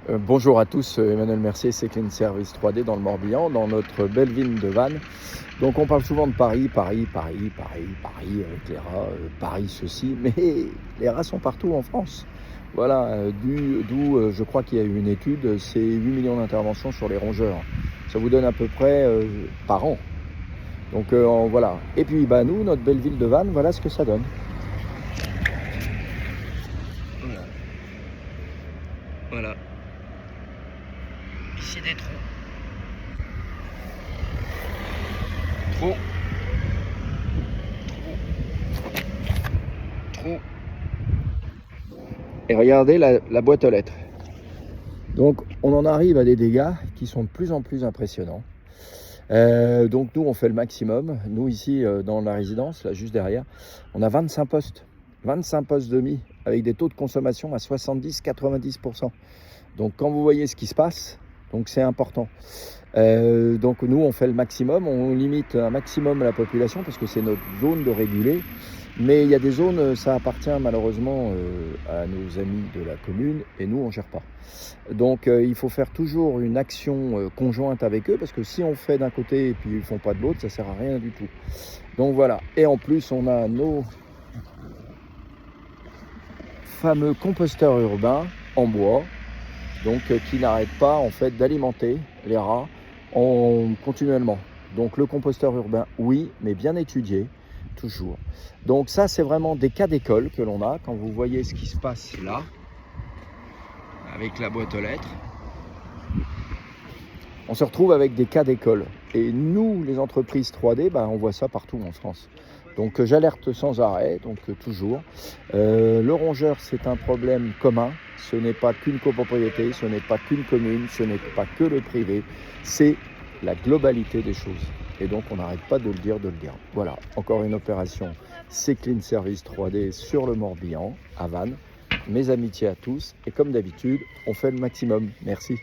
Bonjour à tous, Emmanuel Mercier, c'est Clean Service 3D dans le Morbihan, dans notre belle ville de Vannes. Donc on parle souvent de Paris avec les rats, Paris ceci, mais les rats sont partout en France. Voilà, d'où je crois qu'il y a eu une étude, c'est 8 millions d'interventions sur les rongeurs. Ça vous donne à peu près par an. Donc voilà. Et puis nous, notre belle ville de Vannes, voilà ce que ça donne. Voilà. Voilà. Ici des trous. Trous. Trous. Et regardez la boîte aux lettres. Donc on en arrive à des dégâts qui sont de plus en plus impressionnants. Donc nous on fait le maximum. Nous ici dans la résidence, là juste derrière, on a 25 postes. 25 postes de mie avec des taux de consommation à 70-90%. Donc quand vous voyez ce qui se passe, donc c'est important. Donc nous on fait le maximum, on limite un maximum la population parce que c'est notre zone de réguler. Mais il y a des zones, ça appartient malheureusement à nos amis de la commune et nous on ne gère pas. Donc il faut faire toujours une action conjointe avec eux parce que si on fait d'un côté et puis ils ne font pas de l'autre, ça ne sert à rien du tout. Donc voilà, et en plus on a nos fameux composteurs urbains en bois, donc qui n'arrêtent pas en fait d'alimenter les rats continuellement. Donc le composteur urbain, oui, mais bien étudié, toujours. Donc ça, c'est vraiment des cas d'école que l'on a. Quand vous voyez ce qui se passe là, avec la boîte aux lettres, on se retrouve avec des cas d'école. Et nous, les entreprises 3D, on voit ça partout en France. Donc j'alerte sans arrêt, donc toujours. Le rongeur, c'est un problème commun. Ce n'est pas qu'une copropriété, ce n'est pas qu'une commune, ce n'est pas que le privé. C'est la globalité des choses. Et donc on n'arrête pas de le dire. Voilà, encore une opération, c'est Clean Service 3D sur le Morbihan, à Vannes. Mes amitiés à tous. Et comme d'habitude, on fait le maximum. Merci.